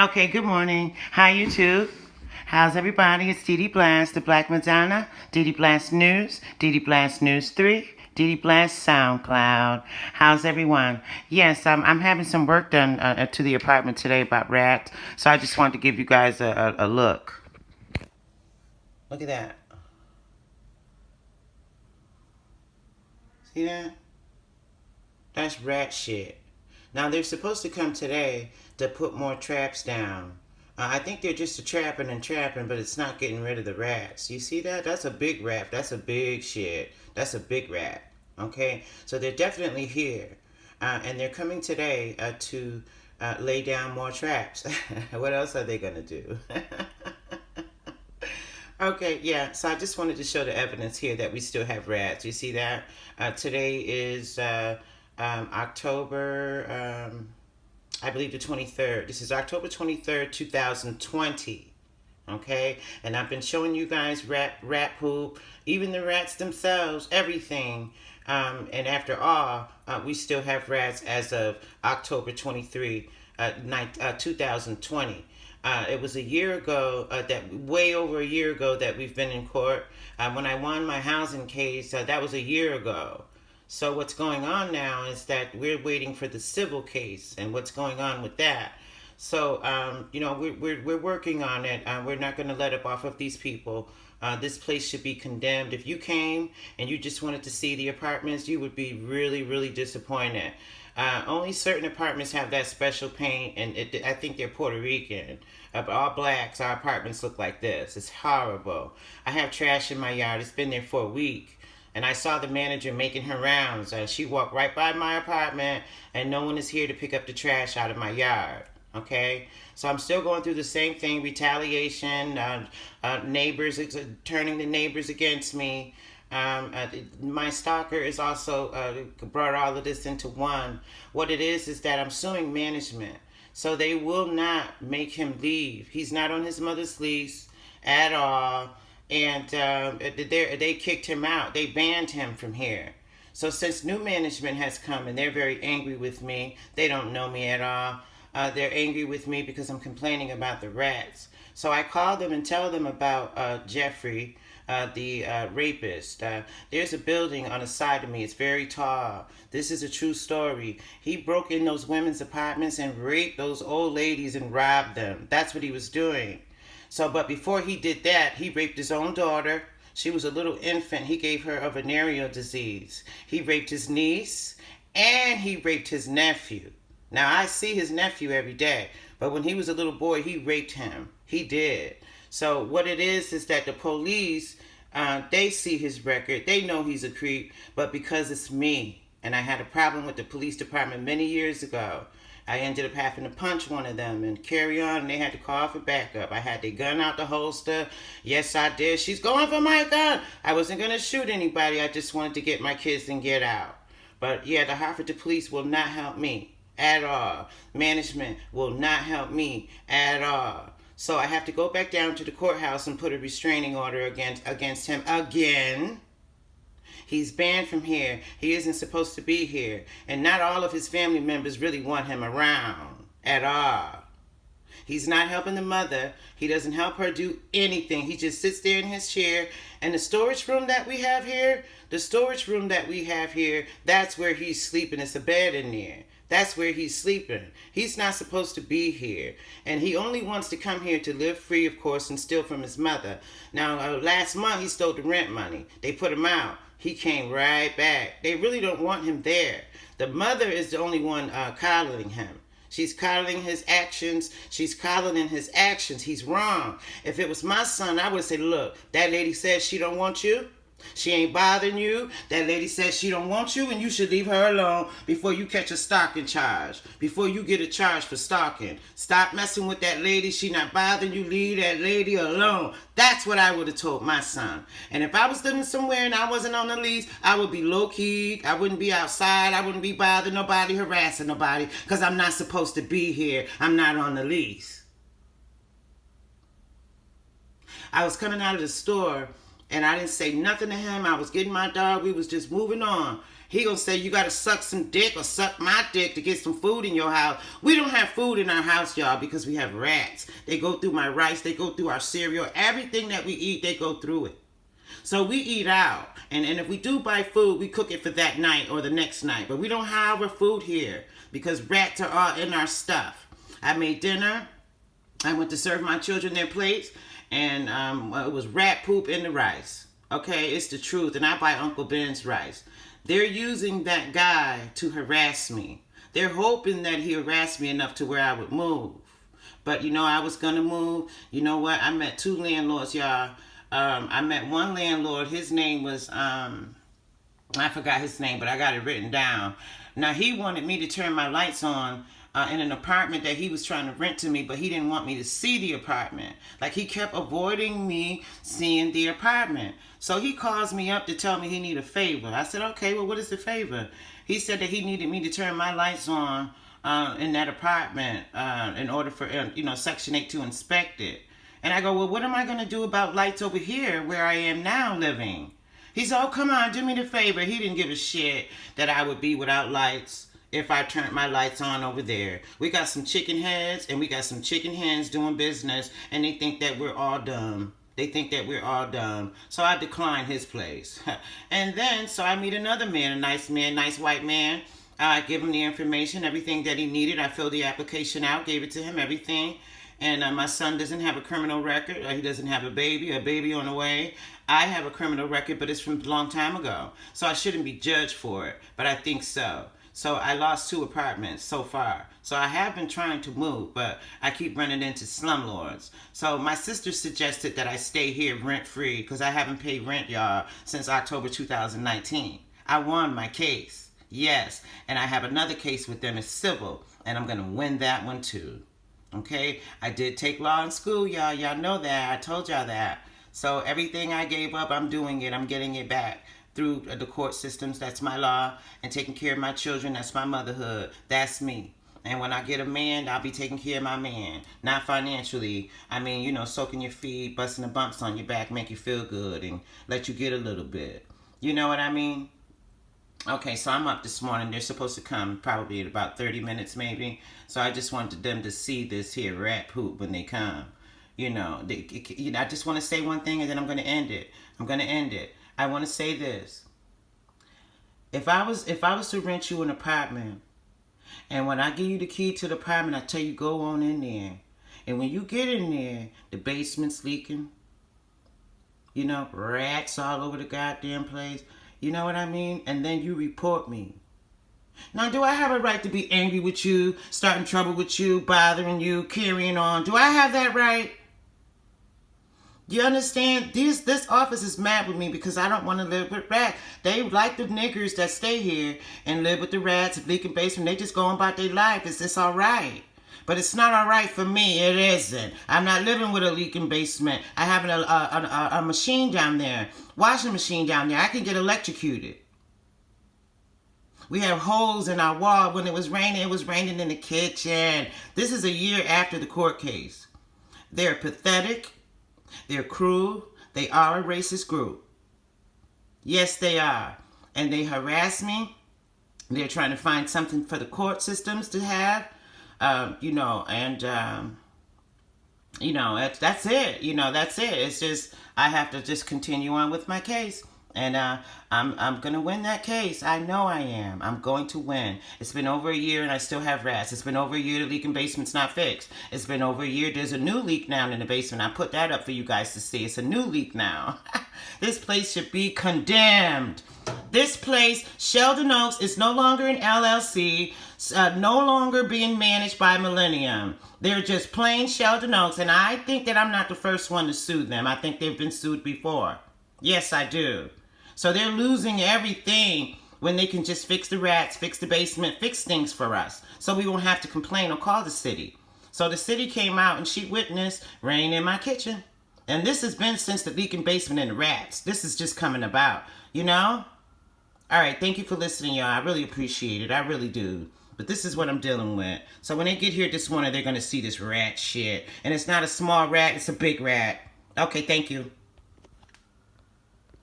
Okay, good morning. Hi, YouTube. How's everybody? It's DeDe Blass, the Black Madonna, DeDe Blass News, DeDe Blass News 3, DeDe Blass SoundCloud. How's everyone? Yes, I'm having some work done to the apartment today about rats, so I just wanted to give you guys a look. Look at that. See that? That's rat shit. Now, they're supposed to come today to put more traps down. I think they're just trapping and trapping, but it's not getting rid of the rats. You see that? That's a big rat. That's a big shit. That's a big rat. Okay? So they're definitely here. And they're coming today to lay down more traps. What else are they going to do? Okay, yeah. So I just wanted to show the evidence here that we still have rats. You see that? Today is October, I believe the 23rd. This is October 23rd, 2020. Okay? And I've been showing you guys rat poop, even the rats themselves, everything. And after all, we still have rats as of October 23, 2020. It was a year ago, way over a year ago that we've been in court. When I won my housing case, that was a year ago. So what's going on now is that we're waiting for the civil case and what's going on with that. So, we're working on it. We're not going to let up off of these people. This place should be condemned. If you came and you just wanted to see the apartments, you would be really, really disappointed. Only certain apartments have that special paint, and I think they're Puerto Rican. But all blacks, our apartments look like this. It's horrible. I have trash in my yard. It's been there for a week. And I saw the manager making her rounds. She walked right by my apartment, and no one is here to pick up the trash out of my yard. Okay? So I'm still going through the same thing, retaliation, neighbors, turning the neighbors against me. My stalker is also brought all of this into one. What it is that I'm suing management. So they will not make him leave. He's not on his mother's lease at all. And they kicked him out. They banned him from here. So since new management has come and they're very angry with me, they don't know me at all. They're angry with me because I'm complaining about the rats. So I call them and tell them about Jeffrey, the rapist. There's a building on the side of me. It's very tall. This is a true story. He broke in those women's apartments and raped those old ladies and robbed them. That's what he was doing. So, but before he did that, he raped his own daughter. She was a little infant. He gave her a venereal disease. He raped his niece, and he raped his nephew. Now, I see his nephew every day, but when he was a little boy, he raped him. He did. So what it is that the police, they see his record. They know he's a creep, but because it's me, and I had a problem with the police department many years ago, I ended up having to punch one of them and carry on, and they had to call for backup. I had their gun out the holster. Yes, I did. She's going for my gun. I wasn't going to shoot anybody. I just wanted to get my kids and get out. But yeah, the Hartford police will not help me at all. Management will not help me at all. So I have to go back down to the courthouse and put a restraining order against him again. He's banned from here. He isn't supposed to be here. And not all of his family members really want him around at all. He's not helping the mother. He doesn't help her do anything. He just sits there in his chair. And the storage room that we have here, that's where he's sleeping. It's a bed in there. That's where he's sleeping. He's not supposed to be here. And he only wants to come here to live free, of course, and steal from his mother. Now, last month, he stole the rent money. They put him out. He came right back. They really don't want him there. The mother is the only one coddling him. She's coddling his actions. She's coddling his actions. He's wrong. If it was my son, I would say, look, that lady says she don't want you. She ain't bothering you. That lady says she don't want you, and you should leave her alone before you catch a stalking charge. Before you get a charge for stalking. Stop messing with that lady. She not bothering you. Leave that lady alone. That's what I would have told my son. And if I was living somewhere and I wasn't on the lease, I would be low-key. I wouldn't be outside. I wouldn't be bothering nobody, harassing nobody, because I'm not supposed to be here. I'm not on the lease. I was coming out of the store, and I didn't say nothing to him. I was getting my dog. We was just moving on. He gonna say you gotta suck some dick or suck my dick to get some food in your house. We don't have food in our house, y'all, because we have rats. They go through my rice, they go through our cereal. Everything that we eat, they go through it. So we eat out. And if we do buy food, we cook it for that night or the next night. But we don't have our food here because rats are all in our stuff. I made dinner. I went to serve my children their plates. And it was rat poop in the rice. Okay, it's the truth. And I buy Uncle Ben's rice. They're using that guy to harass me. They're hoping that he harassed me enough to where I would move. But, I was going to move. You know what? I met 2 landlords, y'all. I met one landlord. His name was, I forgot his name, but I got it written down. Now, he wanted me to turn my lights on in an apartment that he was trying to rent to me, but he didn't want me to see the apartment. Like, he kept avoiding me seeing the apartment. So he calls me up to tell me he need a favor. I said, okay, well, what is the favor? He said that he needed me to turn my lights on in that apartment in order for, Section 8 to inspect it. And I go, well, what am I going to do about lights over here where I am now living? He said, oh, come on, do me the favor. He didn't give a shit that I would be without lights if I turned my lights on over there. We got some chicken heads and we got some chicken hens doing business, and they think that we're all dumb. So I declined his place. And then, so I meet another man, nice white man. I give him the information, everything that he needed. I filled the application out, gave it to him, everything. And my son doesn't have a criminal record. He doesn't have a baby on the way. I have a criminal record, but it's from a long time ago. So I shouldn't be judged for it, but I think so. So I lost 2 apartments so far. So I have been trying to move, but I keep running into slumlords. So my sister suggested that I stay here rent-free because I haven't paid rent, y'all, since October 2019. I won my case, yes. And I have another case with them. It's civil, and I'm going to win that one too. Okay? I did take law in school, y'all. Y'all know that. I told y'all that. So everything I gave up, I'm doing it. I'm getting it back through the court systems. That's my law. And taking care of my children, that's my motherhood. That's me. And when I get a man, I'll be taking care of my man. Not financially. I mean, soaking your feet, busting the bumps on your back, make you feel good, and let you get a little bit. You know what I mean? Okay, so I'm up this morning. They're supposed to come probably in about 30 minutes maybe. So I just wanted them to see this here rat poop when they come. I just want to say one thing and then I'm going to end it. I want to say this. If I was to rent you an apartment, and when I give you the key to the apartment, I tell you go on in there. And when you get in there, the basement's leaking. Rats all over the goddamn place. You know what I mean? And then you report me. Now, do I have a right to be angry with you, starting trouble with you, bothering you, carrying on? Do I have that right? You understand? This office is mad with me because I don't want to live with rats. They like the niggers that stay here and live with the rats, leaking basement. They just go on about their life. It's all right. But it's not all right for me. It isn't. I'm not living with a leaking basement. I have a machine down there, washing machine down there. I can get electrocuted. We have holes in our wall. When it was raining in the kitchen. This is a year after the court case. They're pathetic. They're cruel. They are a racist group. Yes, they are. And they harass me. They're trying to find something for the court systems to have. That's it. That's it. It's just, I have to just continue on with my case. And I'm going to win that case. I know I am. I'm going to win. It's been over a year and I still have rats. It's been over a year the leaking basement's not fixed. It's been over a year. There's a new leak now in the basement. I put that up for you guys to see. It's a new leak now. This place should be condemned. This place, Sheldon Oaks, is no longer an LLC, no longer being managed by Millennium. They're just plain Sheldon Oaks, and I think that I'm not the first one to sue them. I think they've been sued before. Yes, I do. So they're losing everything when they can just fix the rats, fix the basement, fix things for us. So we won't have to complain or call the city. So the city came out and she witnessed rain in my kitchen. And this has been since the leaking basement and the rats. This is just coming about, All right, thank you for listening, y'all. I really appreciate it. I really do. But this is what I'm dealing with. So when they get here this morning, they're going to see this rat shit. And it's not a small rat, it's a big rat. Okay, thank you.